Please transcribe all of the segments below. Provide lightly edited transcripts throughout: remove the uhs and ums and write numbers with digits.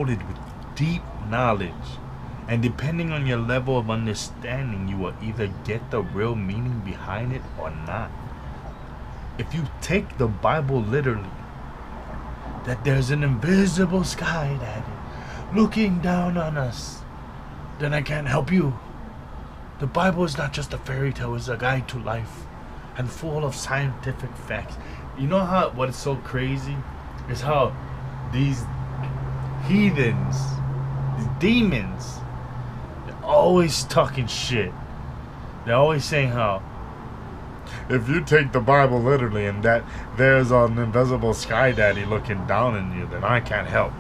loaded with deep knowledge. And depending on your level of understanding, you will either get the real meaning behind it or not. If you take the Bible literally, that there's an invisible sky, Daddy, looking down on us, then I can't help you. The Bible is not just a fairy tale, it's a guide to life and full of scientific facts. You know what is so crazy is how these heathens, these demons, they're always talking shit. They're always saying how if you take the Bible literally and that there's an invisible sky daddy looking down on you, then I can't help.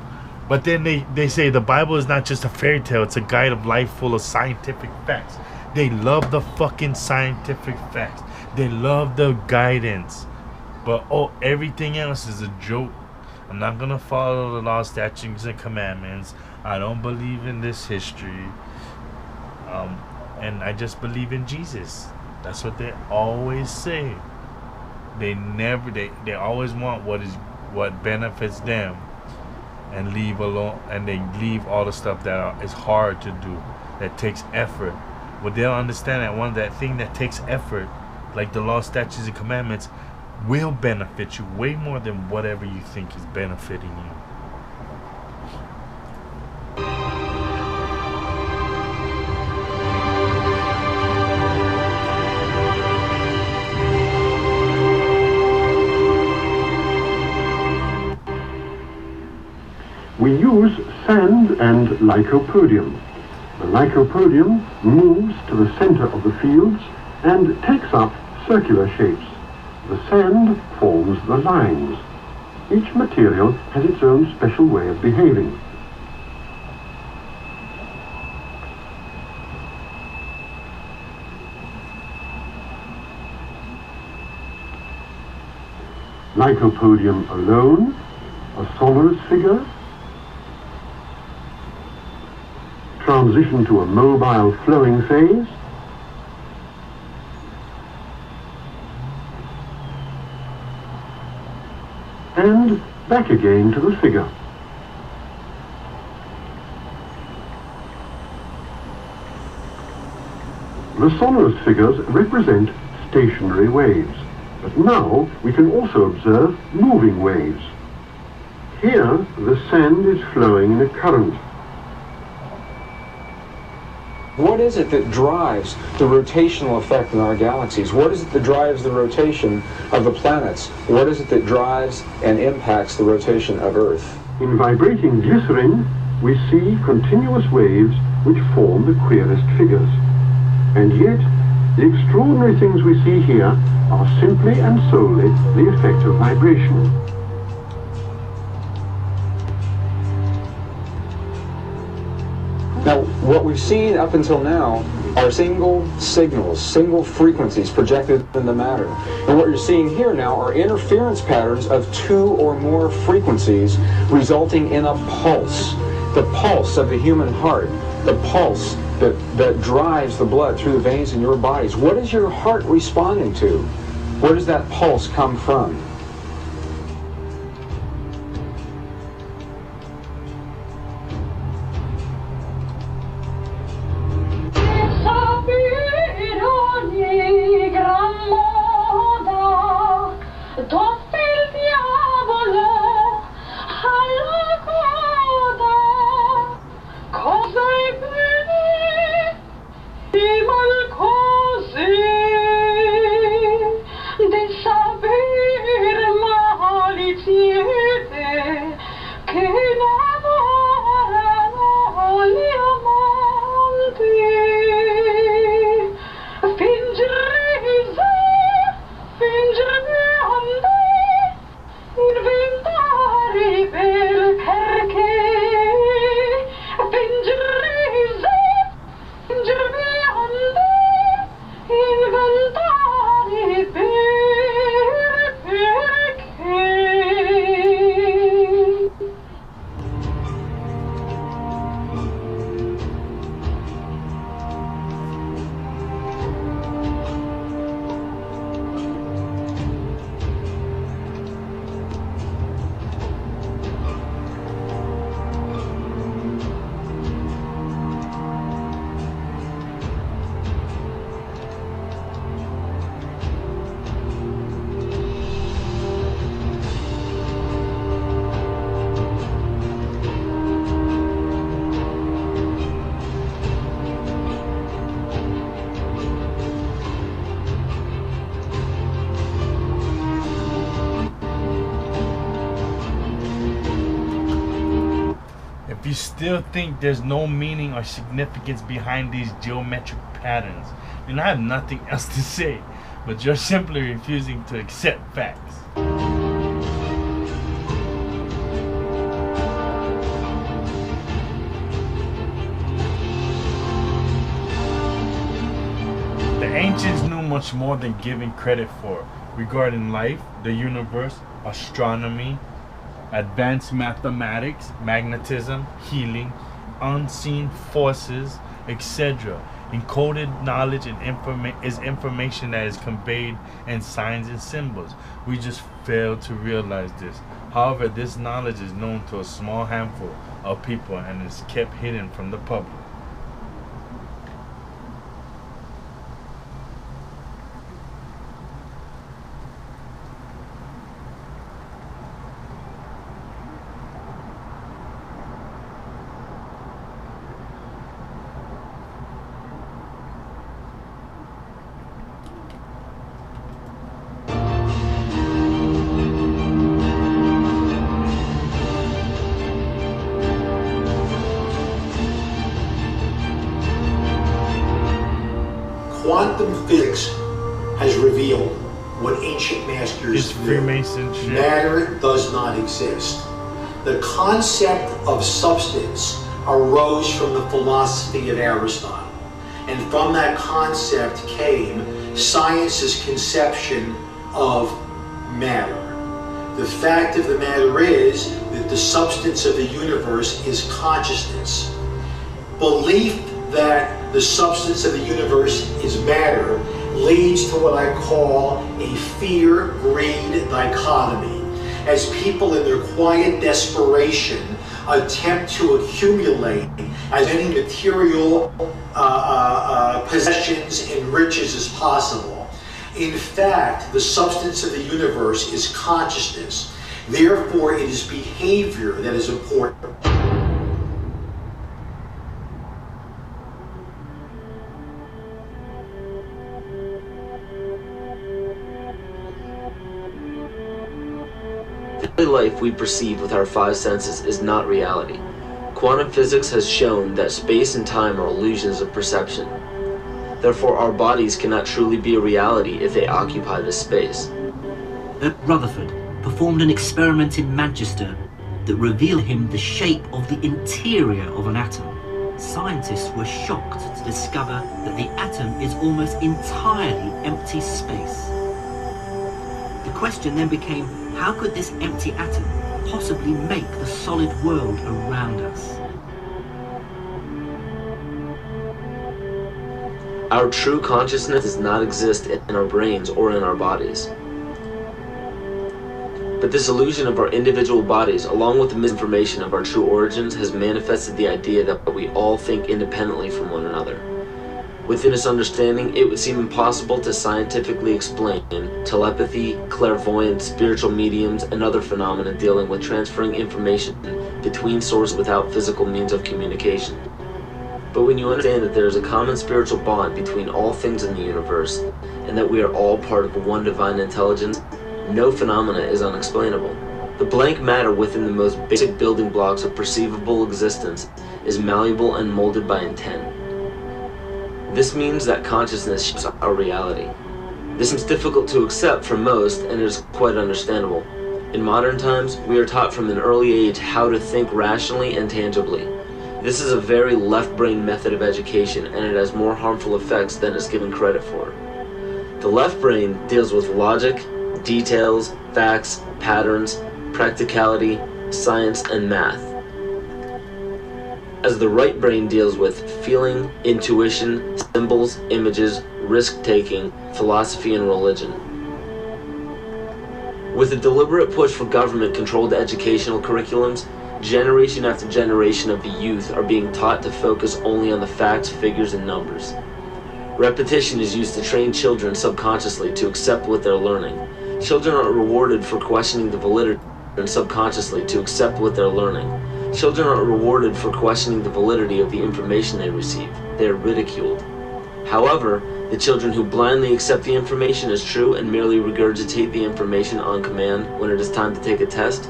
But then they say the Bible is not just a fairy tale, it's a guide of life full of scientific facts. They love the fucking scientific facts. They love the guidance. But everything else is a joke. I'm not gonna follow the law, statutes, and commandments. I don't believe in this history. And I just believe in Jesus. That's what they always say. They always want what benefits them, and leave alone, and they leave all the stuff that is hard to do, that takes effort. But they'll understand that thing that takes effort, like the law, statutes, and commandments, will benefit you way more than whatever you think is benefiting you. We use sand and lycopodium. The lycopodium moves to the center of the fields and takes up circular shapes. The sand forms the lines. Each material has its own special way of behaving. Lycopodium alone, a sonorous figure, transition to a mobile flowing phase, and back again to the figure. The sonorous figures represent stationary waves, but now we can also observe moving waves. Here the sand is flowing in a current. What is it that drives the rotational effect in our galaxies? What is it that drives the rotation of the planets? What is it that drives and impacts the rotation of Earth? In vibrating glycerin, we see continuous waves which form the queerest figures. And yet, the extraordinary things we see here are simply and solely the effect of vibration. Now, what we've seen up until now are single signals, single frequencies projected in the matter. And what you're seeing here now are interference patterns of two or more frequencies resulting in a pulse. The pulse of the human heart, the pulse that drives the blood through the veins in your bodies. What is your heart responding to? Where does that pulse come from? Di sapere If you still think there's no meaning or significance behind these geometric patterns, then I have nothing else to say, but you're simply refusing to accept facts. The ancients knew much more than given credit for regarding life, the universe, astronomy, advanced mathematics, magnetism, healing, unseen forces, etc. Encoded knowledge and is information that is conveyed in signs and symbols. We just fail to realize this. However, this knowledge is known to a small handful of people and is kept hidden from the public. Quantum physics has revealed what ancient masters It's knew. Freemason shit. Matter does not exist. The concept of substance arose from the philosophy of Aristotle. And from that concept came science's conception of matter. The fact of the matter is that the substance of the universe is consciousness. Belief that the substance of the universe is matter leads to what I call a fear-greed dichotomy. As people in their quiet desperation attempt to accumulate as many material possessions and riches as possible. In fact, the substance of the universe is consciousness. Therefore, it is behavior that is important. The life we perceive with our five senses is not reality. Quantum physics has shown that space and time are illusions of perception. Therefore, our bodies cannot truly be a reality if they occupy this space. Rutherford performed an experiment in Manchester that revealed him the shape of the interior of an atom. Scientists were shocked to discover that the atom is almost entirely empty space. The question then became, how could this empty atom possibly make the solid world around us? Our true consciousness does not exist in our brains or in our bodies. But this illusion of our individual bodies, along with the misinformation of our true origins, has manifested the idea that we all think independently from one another. Within this understanding, it would seem impossible to scientifically explain telepathy, clairvoyance, spiritual mediums, and other phenomena dealing with transferring information between sources without physical means of communication. But when you understand that there is a common spiritual bond between all things in the universe, and that we are all part of one divine intelligence, no phenomena is unexplainable. The blank matter within the most basic building blocks of perceivable existence is malleable and molded by intent. This means that consciousness shapes our reality. This is difficult to accept for most, and it is quite understandable. In modern times, we are taught from an early age how to think rationally and tangibly. This is a very left-brain method of education, and it has more harmful effects than is given credit for. The left brain deals with logic, details, facts, patterns, practicality, science, and math, as the right brain deals with feeling, intuition, symbols, images, risk-taking, philosophy, and religion. With a deliberate push for government-controlled educational curriculums, generation after generation of the youth are being taught to focus only on the facts, figures, and numbers. Repetition is used to train children subconsciously to accept what they're learning. Children are rewarded for questioning the validity and subconsciously to accept what they're learning. Children are rewarded for questioning the validity of the information they receive. They are ridiculed. However, the children who blindly accept the information as true and merely regurgitate the information on command when it is time to take a test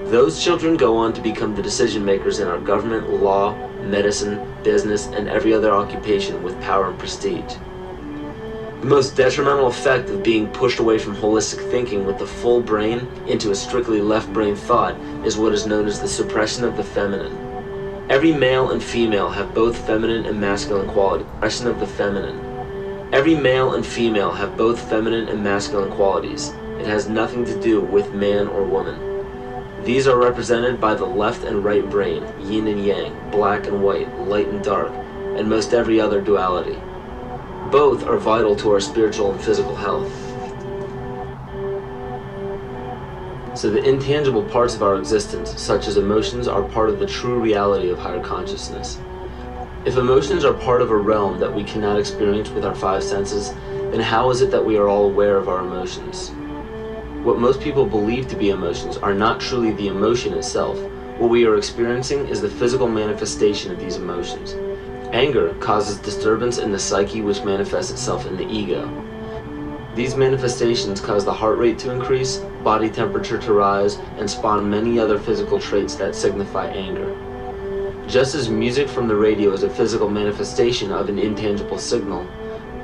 Those children go on to become the decision makers in our government, law, medicine, business, and every other occupation with power and prestige. The most detrimental effect of being pushed away from holistic thinking with the full brain into a strictly left brain thought is what is known as the suppression of the feminine. Every male and female have both feminine and masculine qualities. Suppression of the feminine. Every male and female have both feminine and masculine qualities. It has nothing to do with man or woman. These are represented by the left and right brain, yin and yang, black and white, light and dark, and most every other duality. Both are vital to our spiritual and physical health. So the intangible parts of our existence, such as emotions, are part of the true reality of higher consciousness. If emotions are part of a realm that we cannot experience with our five senses, then how is it that we are all aware of our emotions? What most people believe to be emotions are not truly the emotion itself. What we are experiencing is the physical manifestation of these emotions. Anger causes disturbance in the psyche, which manifests itself in the ego. These manifestations cause the heart rate to increase, body temperature to rise, and spawn many other physical traits that signify anger. Just as music from the radio is a physical manifestation of an intangible signal,